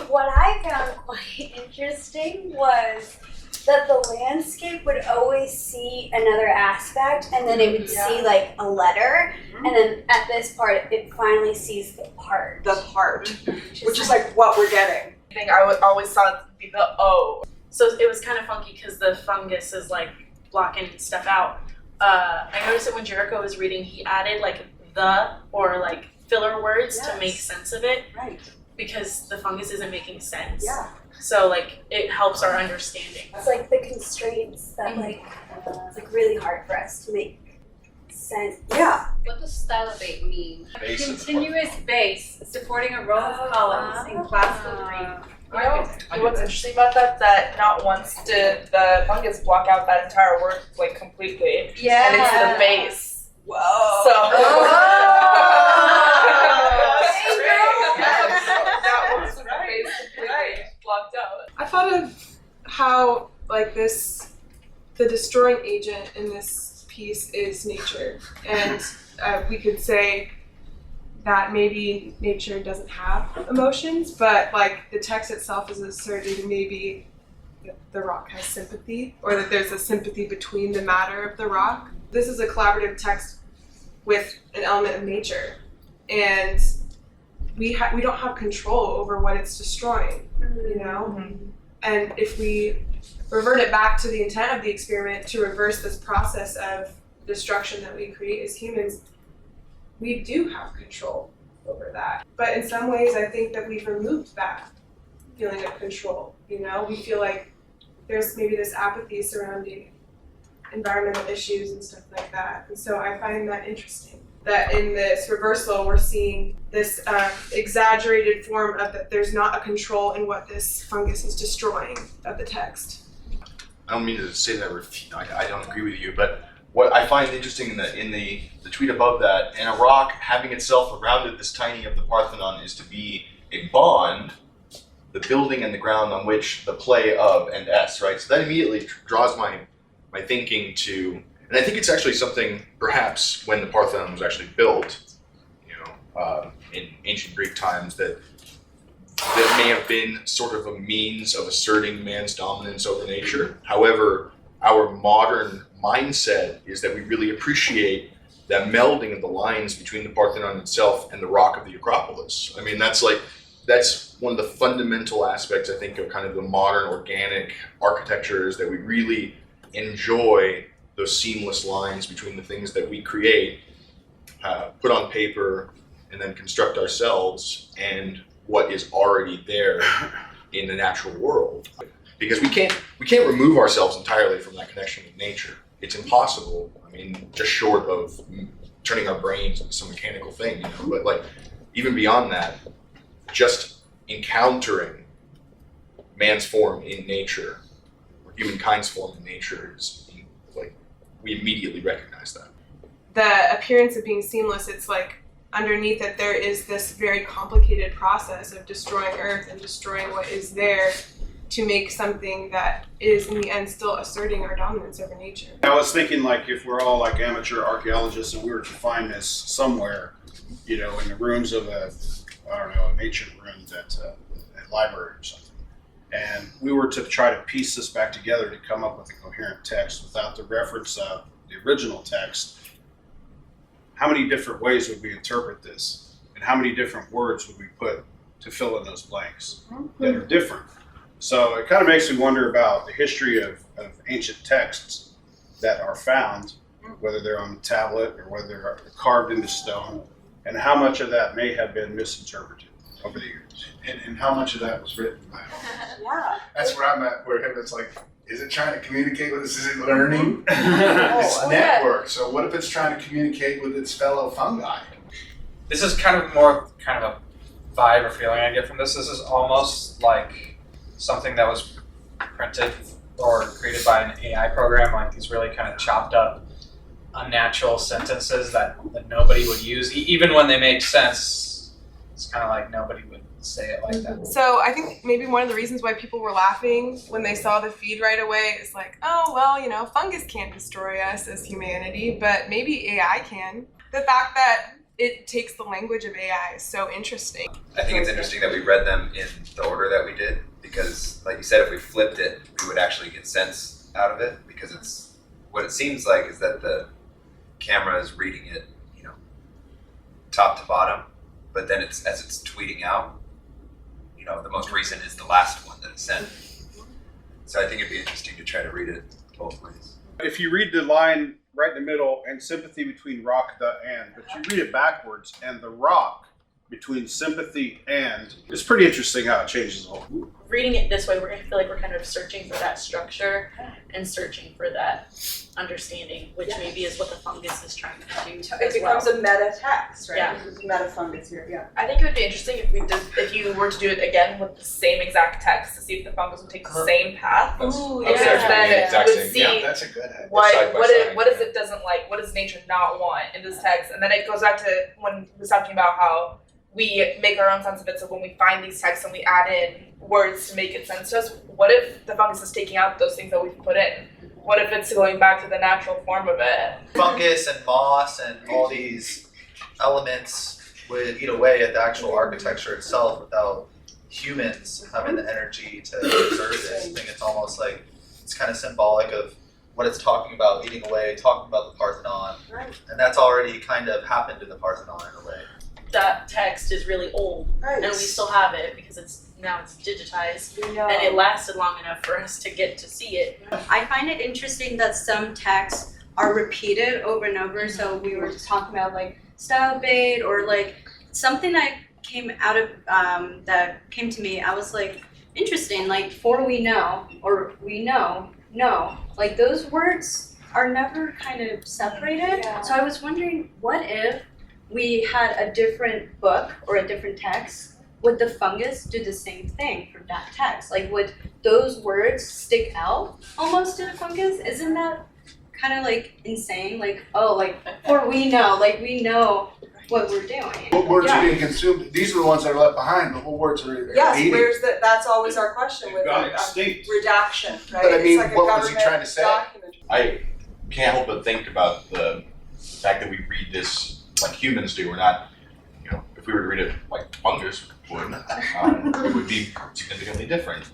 what I found quite interesting was that the landscape would always see another aspect, and then it would see like a letter, and then at this part, it finally sees the part. The part, which is like what we're getting. I think I always saw it be the O. So it was kind of funky because the fungus is like blocking stuff out. I noticed that when Jericho was reading, he added like the or like filler words to make sense of it. Right. Because the fungus isn't making sense. Yeah. So like it helps our understanding. It's like the constraints that like it's like really hard for us to make sense. Yeah. What does stalobate mean? A continuous base supporting a row of columns in classical Greek. You know what's interesting about that not once did the fungus block out that entire word like completely. Yeah. And it's the base. Whoa. So That was right. right. Blocked out. I thought of how like the destroying agent in this piece is nature, and we could say that maybe nature doesn't have emotions, but like the text itself is asserting maybe that the rock has sympathy, or that there's a sympathy between the matter of the rock. This is a collaborative text with an element of nature, and we don't have control over what it's destroying, you know? Mm-hmm. And if we revert it back to the intent of the experiment to reverse this process of destruction that we create as humans, we do have control over that. But in some ways, I think that we've removed that feeling of control, you know? We feel like there's maybe this apathy surrounding environmental issues and stuff like that. And so I find that interesting, that in this reversal, we're seeing this exaggerated form of that there's not a control in what this fungus is destroying of the text. I don't mean to say that I don't agree with you, but what I find interesting in the tweet above that, and a rock having itself around it this tiny of the Parthenon is to be a bond, the building and the ground on which the play of and s, right? So that immediately draws my thinking to, and I think it's actually something perhaps when the Parthenon was actually built, in ancient Greek times, that may have been sort of a means of asserting man's dominance over nature. However, our modern mindset is that we really appreciate that melding of the lines between the Parthenon itself and the rock of the Acropolis. I mean, that's one of the fundamental aspects, I think, of kind of the modern organic architecture, is that we really enjoy those seamless lines between the things that we create, put on paper, and then construct ourselves, and what is already there in the natural world. Because we can't remove ourselves entirely from that connection with nature. It's impossible. I mean, just short of turning our brains into some mechanical thing, But like, even beyond that, just encountering man's form in nature, or humankind's form in nature, is like, we immediately recognize that. The appearance of being seamless, it's like underneath it there is this very complicated process of destroying Earth and destroying what is there to make something that is in the end still asserting our dominance over nature. I was thinking, like, if we're all like amateur archaeologists and we were to find this somewhere, in the rooms of a nature room at a library or something, and we were to try to piece this back together to come up with a coherent text without the reference of the original text, how many different ways would we interpret this? And how many different words would we put to fill in those blanks that are different? So it kind of makes me wonder about the history of ancient texts that are found, whether they're on a tablet or whether they're carved into stone, and how much of that may have been misinterpreted over the years. And how much of that was written by him. Yeah. That's where I'm at, where it's like, is it trying to communicate with us? Is it learning? It's Oh, network. So what if it's trying to communicate with its fellow fungi? This is kind of a vibe or feeling I get from this. This is almost like something that was printed or created by an AI program, like these really kind of chopped up, unnatural sentences that nobody would use. Even when they make sense, it's kind of like nobody would say it like that. So I think maybe one of the reasons why people were laughing when they saw the feed right away is like, oh, well, fungus can't destroy us as humanity, but maybe AI can. The fact that it takes the language of AI. It's so interesting. I think it's interesting that we read them in the order that we did because, like you said, if we flipped it, we would actually get sense out of it because it's what it seems like is that the camera is reading it, top to bottom, but then as it's tweeting out, the most recent is the last one that it sent. So I think it'd be interesting to try to read it both ways. If you read the line right in the middle and sympathy between rock and, but you read it backwards and the rock between sympathy and, it's pretty interesting how it changes the whole. Reading it this way, we're gonna feel like we're kind of searching for that structure and searching for that understanding, which maybe is what the fungus is trying to do It as well. becomes a meta text, right? Yeah. It's meta fungus here, yeah. I think it would be interesting if you were to do it again with the same exact text to see if the fungus would take the same path. Ooh, Because yeah. then it Exact would same, see yeah. That's a good idea. Side by what side, is it doesn't like, what does nature not want in this text, and then it goes back to when we was talking about how we make our own sense of it. So when we find these texts and we add in words to make it sense to us, what if the fungus is taking out those things that we've put in? What if it's going back to the natural form of it? Fungus and moss and all these elements would eat away at the actual architecture itself without humans having the energy to observe it. I think it's almost like it's kind of symbolic of what it's talking about, eating away, talking about the Parthenon. Right. And that's already kind of happened in the Parthenon in a way. That text is really old, Right. and we still have it because it's digitized, We know. and it lasted long enough for us to get to see it. I find it interesting that some texts are repeated over and over. So we were just talking about like style bait or like something that came out of that came to me. I was like, interesting, like for we know or we know, no, like those words are never kind of separated. Yeah. So I was wondering, what if we had a different book or a different text? Would the fungus do the same thing for that text? Like, would those words stick out almost to the fungus? Isn't that kind of like insane? Like, oh, like, or we know what we're doing. What words Yeah. are getting consumed? These are the ones that are left behind, but what words are Yes, eating? where's that's always our question with Gone the extinct. redaction, right? But I mean, It's like a what was he government trying to say? document. I can't help but think about the fact that we read this like humans do. We're not, if we were to read it like fungus would, it would be significantly different.